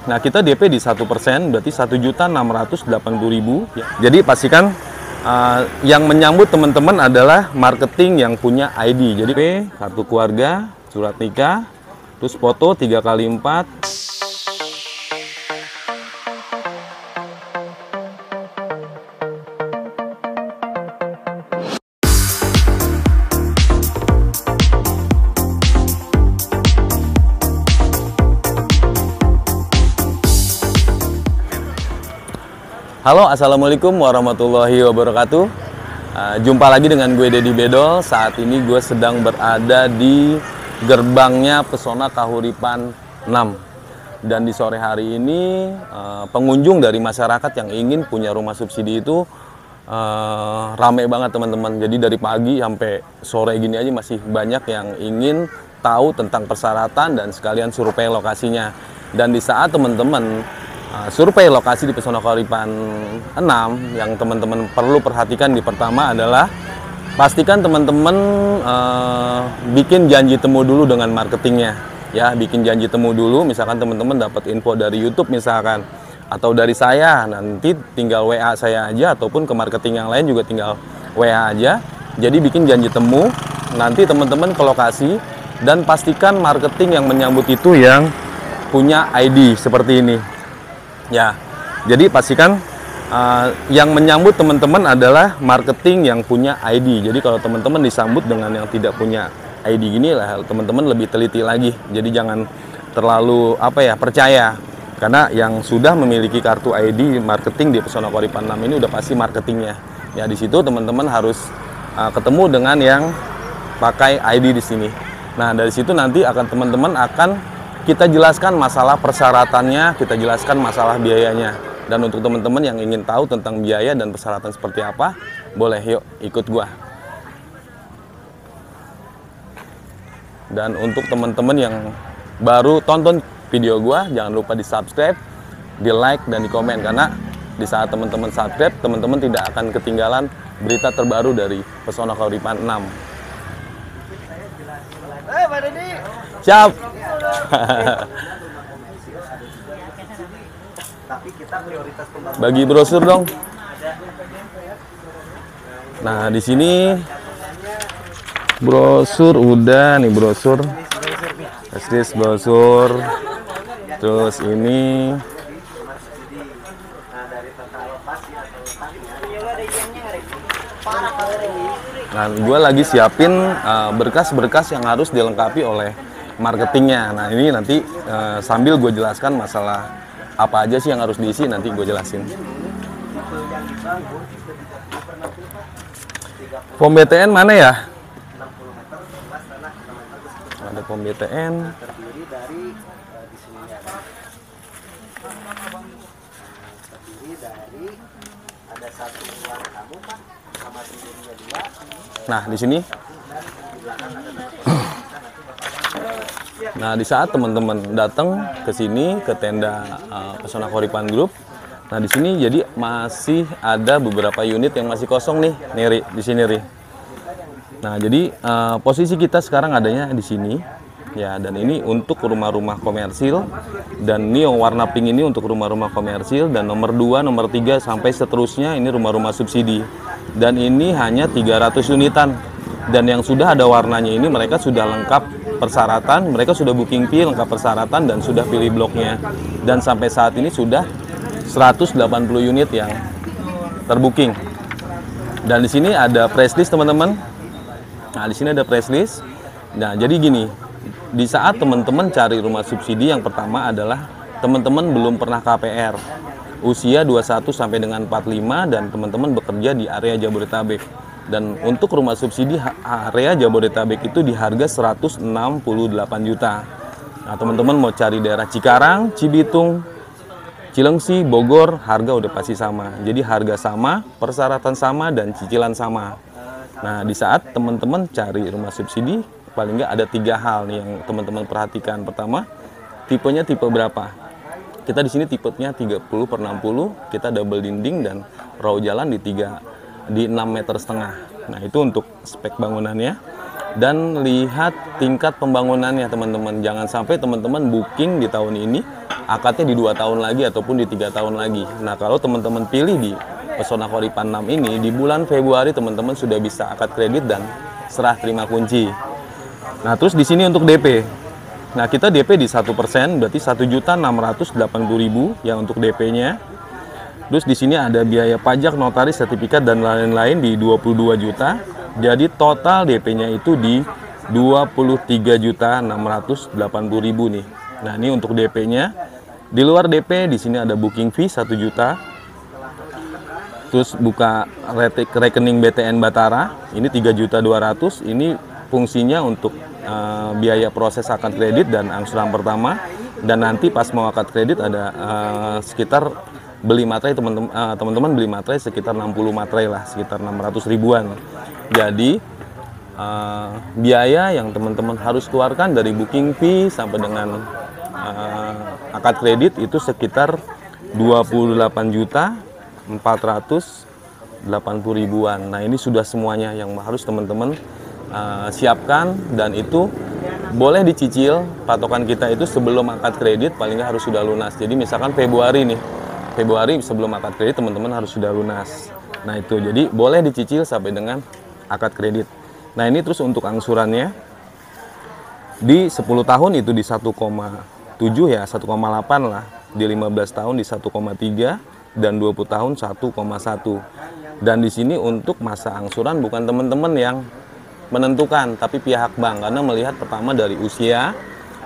Nah, kita DP di 1%, berarti 1.680.000. Jadi pastikan yang menyambut teman-teman adalah marketing yang punya ID. Jadi kartu keluarga, surat nikah, terus foto 3x4. Halo, assalamualaikum warahmatullahi wabarakatuh. Jumpa lagi dengan gue Deddy Bedol. Saat ini gue sedang berada di gerbangnya Pesona Kahuripan 6. Dan di sore hari ini pengunjung dari masyarakat yang ingin punya rumah subsidi itu rame banget teman-teman. Jadi dari pagi sampai sore gini aja masih banyak yang ingin tahu tentang persyaratan dan sekalian survei lokasinya. Dan di saat teman-teman survei lokasi di Pesona Kahuripan 6, yang teman-teman perlu perhatikan di pertama adalah pastikan teman-teman bikin janji temu dulu dengan marketingnya. Ya, bikin janji temu dulu, misalkan teman-teman dapat info dari YouTube misalkan, atau dari saya, nanti tinggal WA saya aja, ataupun ke marketing yang lain juga tinggal WA aja. Jadi bikin janji temu, nanti teman-teman ke lokasi, dan pastikan marketing yang menyambut itu yang punya ID seperti ini. Ya, jadi pastikan yang menyambut teman-teman adalah marketing yang punya ID. Jadi kalau teman-teman disambut dengan yang tidak punya ID gini lah, teman-teman lebih teliti lagi. Jadi jangan terlalu percaya, karena yang sudah memiliki kartu ID marketing di Pesona Kahuripan 6 ini udah pasti marketingnya. Ya, di situ teman-teman harus ketemu dengan yang pakai ID di sini. Nah, dari situ nanti teman-teman akan kita jelaskan masalah persyaratannya, kita jelaskan masalah biayanya. Dan untuk teman-teman yang ingin tahu tentang biaya dan persyaratan seperti apa, boleh yuk ikut gua. Dan untuk teman-teman yang baru tonton video gua, jangan lupa di subscribe, di like, dan di komen. Karena di saat teman-teman subscribe, teman-teman tidak akan ketinggalan berita terbaru dari Pesona Kahuripan 6. Siap. Bagi brosur dong. Nah, di sini brosur udah nih, brosur. Brosur. Terus ini nah, gue lagi siapin berkas-berkas yang harus dilengkapi oleh marketingnya. Nah, ini nanti sambil gue jelaskan masalah apa aja sih yang harus diisi, nanti gue jelasin. Pom BTN mana ya? Ada pom BTN. Nah, di sini. Nah, di saat teman-teman datang ke sini ke tenda Pesona Kahuripan Group, nah di sini jadi masih ada beberapa unit yang masih kosong nih, Ri, di sini Ri. Nah, jadi posisi kita sekarang adanya di sini, ya. Dan ini untuk rumah-rumah komersil, dan ini yang warna pink ini untuk rumah-rumah komersil, dan nomor 2, nomor 3 sampai seterusnya ini rumah-rumah subsidi. Dan ini hanya 300 unitan. Dan yang sudah ada warnanya ini mereka sudah lengkap persyaratan, mereka sudah booking fee, lengkap persyaratan, dan sudah pilih bloknya. Dan sampai saat ini sudah 180 unit yang terbooking. Dan di sini ada price list teman-teman. Nah, di sini ada price list. Nah, jadi gini, di saat teman-teman cari rumah subsidi, yang pertama adalah teman-teman belum pernah KPR, usia 21 sampai dengan 45, dan teman-teman bekerja di area Jabodetabek. Dan untuk rumah subsidi area Jabodetabek itu di harga 168 juta. Nah, teman-teman mau cari daerah Cikarang, Cibitung, Cilengsi, Bogor, harga udah pasti sama. Jadi harga sama, persyaratan sama, dan cicilan sama. Nah, di saat teman-teman cari rumah subsidi, paling nggak ada 3 hal nih yang teman-teman perhatikan. Pertama, tipenya tipe berapa? Kita di sini tipenya 30/60, kita double dinding dan row jalan di 6,5 meter. Nah, itu untuk spek bangunannya. dan lihat tingkat pembangunannya teman-teman. Jangan sampai teman-teman booking di tahun ini, akadnya di 2 tahun lagi ataupun di 3 tahun lagi. Nah, kalau teman-teman pilih di Pesona Koripan 6 ini, di bulan Februari teman-teman sudah bisa akad kredit dan serah terima kunci. Nah, terus di sini untuk DP. Nah, kita DP di 1%, berarti 1.680.000 yang untuk DP-nya. Terus di sini ada biaya pajak, notaris, sertifikat dan lain-lain di 22 juta. Jadi total DP-nya itu di 23.680.000 nih. Nah, ini untuk DP-nya. Di luar DP di sini ada booking fee 1 juta. Terus buka rekening BTN Batara, ini 3.200.000. Ini fungsinya untuk biaya proses akad kredit dan angsuran pertama. Dan nanti pas mau akad kredit ada sekitar beli materai, teman-teman beli materai sekitar 60 materai lah, sekitar 600 ribuan. Jadi biaya yang teman-teman harus keluarkan dari booking fee sampai dengan akad kredit itu sekitar 28.480.000-an. Nah, ini sudah semuanya yang harus teman-teman siapkan, dan itu boleh dicicil. Patokan kita itu sebelum akad kredit paling nggak harus sudah lunas. Jadi misalkan Februari sebelum akad kredit teman-teman harus sudah lunas. Nah, itu jadi boleh dicicil sampai dengan akad kredit. Nah, ini terus untuk angsurannya di 10 tahun itu di 1,7 ya, 1,8 lah. Di 15 tahun di 1,3 dan 20 tahun 1,1. Dan di sini untuk masa angsuran bukan teman-teman yang menentukan, tapi pihak bank, karena melihat pertama dari usia,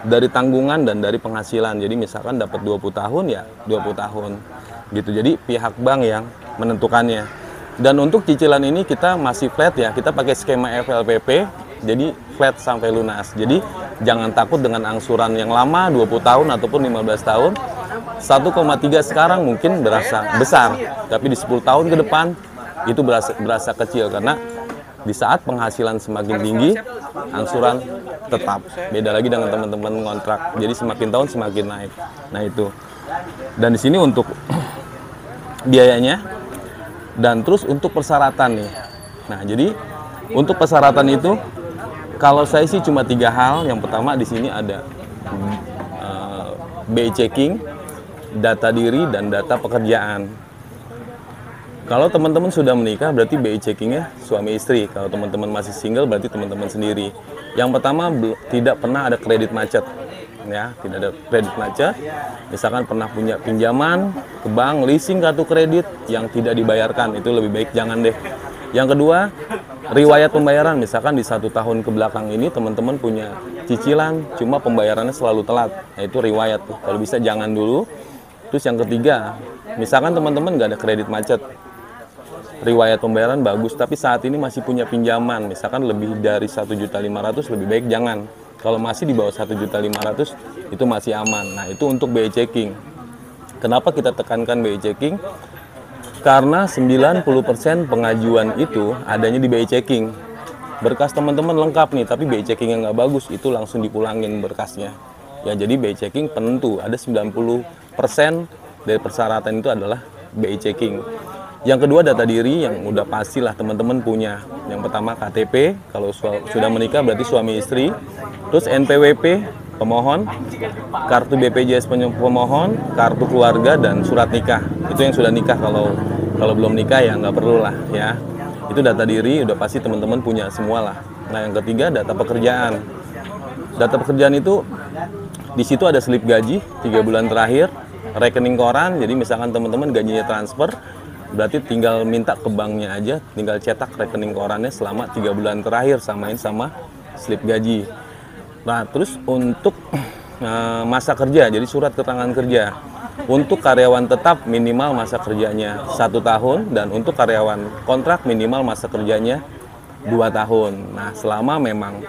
dari tanggungan dan dari penghasilan. Jadi misalkan dapat 20 tahun ya 20 tahun gitu. Jadi pihak bank yang menentukannya. Dan untuk cicilan ini kita masih flat ya, kita pakai skema FLPP, jadi flat sampai lunas. Jadi jangan takut dengan angsuran yang lama 20 tahun ataupun 15 tahun. 1,3 sekarang mungkin berasa besar, tapi di 10 tahun ke depan itu berasa kecil, karena di saat penghasilan semakin tinggi, angsuran tetap. Beda lagi dengan teman-teman ngontrak. Jadi semakin tahun semakin naik. Nah, itu. Dan di sini untuk biayanya, dan terus untuk persyaratan nih. Nah, jadi untuk persyaratan itu kalau saya sih cuma 3 hal. Yang pertama di sini ada BI checking, data diri, dan data pekerjaan. Kalau teman-teman sudah menikah berarti BI checkingnya suami istri. Kalau teman-teman masih single berarti teman-teman sendiri. Yang pertama, tidak pernah ada kredit macet. Ya, tidak ada kredit macet. Misalkan pernah punya pinjaman ke bank, leasing kartu kredit yang tidak dibayarkan, itu lebih baik jangan deh. Yang kedua, riwayat pembayaran. Misalkan di 1 tahun ke belakang ini teman-teman punya cicilan, cuma pembayarannya selalu telat. Nah, itu riwayat tuh. Kalau bisa jangan dulu. Terus yang ketiga, misalkan teman-teman nggak ada kredit macet, riwayat pembayaran bagus, tapi saat ini masih punya pinjaman, misalkan lebih dari 1.500.000, lebih baik jangan. Kalau masih di bawah 1.500.000 itu masih aman. Nah, itu untuk BI checking. Kenapa kita tekankan BI checking? Karena 90% pengajuan itu adanya di BI checking. Berkas teman-teman lengkap nih, tapi BI checking yang nggak bagus, itu langsung dipulangin berkasnya. Ya, jadi BI checking penentu. Ada 90% dari persyaratan itu adalah BI checking. Yang kedua, data diri yang udah pastilah teman-teman punya. Yang pertama KTP, kalau sudah menikah berarti suami istri. Terus NPWP pemohon, kartu BPJS pemohon, kartu keluarga, dan surat nikah. Itu yang sudah nikah. Kalau belum nikah ya nggak perlu lah ya. Itu data diri udah pasti teman-teman punya semua lah. Nah, yang ketiga, data pekerjaan. Data pekerjaan itu di situ ada slip gaji 3 bulan terakhir, rekening koran. Jadi misalkan teman-teman gajinya transfer, berarti tinggal minta ke banknya aja, tinggal cetak rekening korannya selama 3 bulan terakhir, samain sama slip gaji. Nah, terus untuk masa kerja, jadi surat keterangan kerja. Untuk karyawan tetap minimal masa kerjanya 1 tahun, dan untuk karyawan kontrak minimal masa kerjanya 2 tahun. Nah, selama memang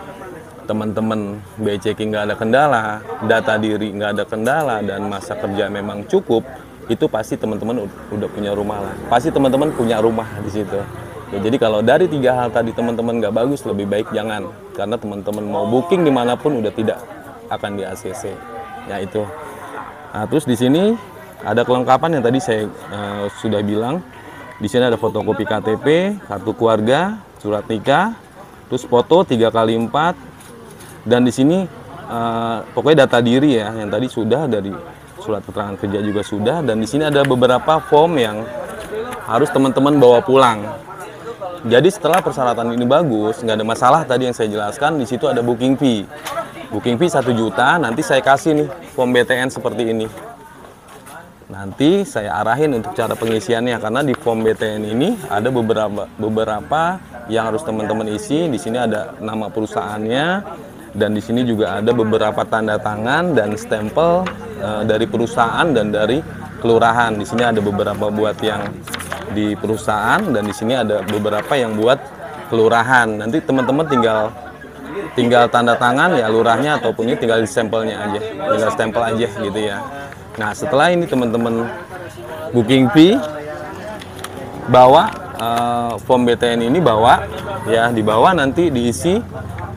teman-teman BI checking nggak ada kendala, data diri nggak ada kendala, dan masa kerja memang cukup, itu pasti teman-teman udah punya rumah lah. Pasti teman-teman punya rumah di situ. Ya, jadi kalau dari 3 hal tadi teman-teman nggak bagus, lebih baik jangan. Karena teman-teman mau booking dimanapun udah tidak akan di ACC. Ya, itu. Nah, terus di sini ada kelengkapan yang tadi saya sudah bilang. Di sini ada fotokopi KTP, kartu keluarga, surat nikah, terus foto 3x4, dan di sini pokoknya data diri ya, yang tadi sudah, dari surat keterangan kerja juga sudah, dan di sini ada beberapa form yang harus teman-teman bawa pulang. Jadi setelah persyaratan ini bagus, nggak ada masalah tadi yang saya jelaskan, di situ ada booking fee. Booking fee 1 juta, nanti saya kasih nih form BTN seperti ini. Nanti saya arahin untuk cara pengisiannya, karena di form BTN ini ada beberapa yang harus teman-teman isi. Di sini ada nama perusahaannya, dan di sini juga ada beberapa tanda tangan dan stempel dari perusahaan dan dari kelurahan. Di sini ada beberapa buat yang di perusahaan, dan di sini ada beberapa yang buat kelurahan. Nanti teman-teman tinggal tanda tangan ya lurahnya, ataupun ini tinggal di stempelnya aja, tinggal stempel aja gitu ya. Nah, setelah ini teman-teman booking fee, bawa form BTN ini, bawa ya, dibawa nanti diisi.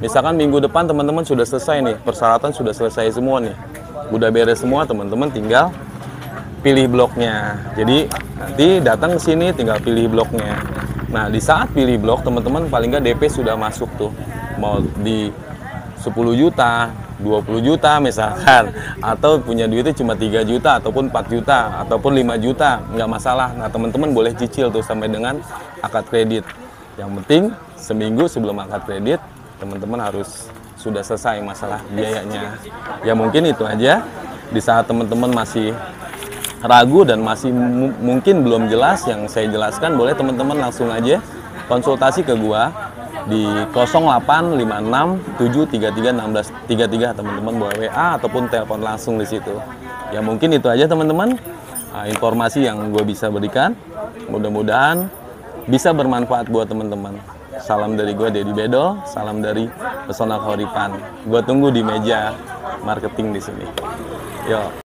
Misalkan minggu depan teman-teman sudah selesai nih, persyaratan sudah selesai semua nih, udah beres semua, teman-teman tinggal pilih bloknya. Jadi nanti datang ke sini tinggal pilih bloknya. Nah, di saat pilih blok, teman-teman paling nggak DP sudah masuk tuh, mau di 10 juta, 20 juta misalkan, atau punya duitnya cuma 3 juta, ataupun 4 juta, ataupun 5 juta, nggak masalah. Nah, teman-teman boleh cicil tuh sampai dengan akad kredit. Yang penting seminggu sebelum akad kredit, teman-teman harus sudah selesai masalah biayanya. Ya mungkin itu aja. Di saat teman-teman masih ragu dan masih mungkin belum jelas yang saya jelaskan, boleh teman-teman langsung aja konsultasi ke gua di 0856733633, teman-teman boleh WA ataupun telepon langsung di situ. Ya mungkin itu aja teman-teman, informasi yang gue bisa berikan. Mudah-mudahan bisa bermanfaat buat teman-teman. Salam dari gue Dedi Bedol, salam dari Pesona Kahuripan. Gue tunggu di meja marketing di sini. Yo.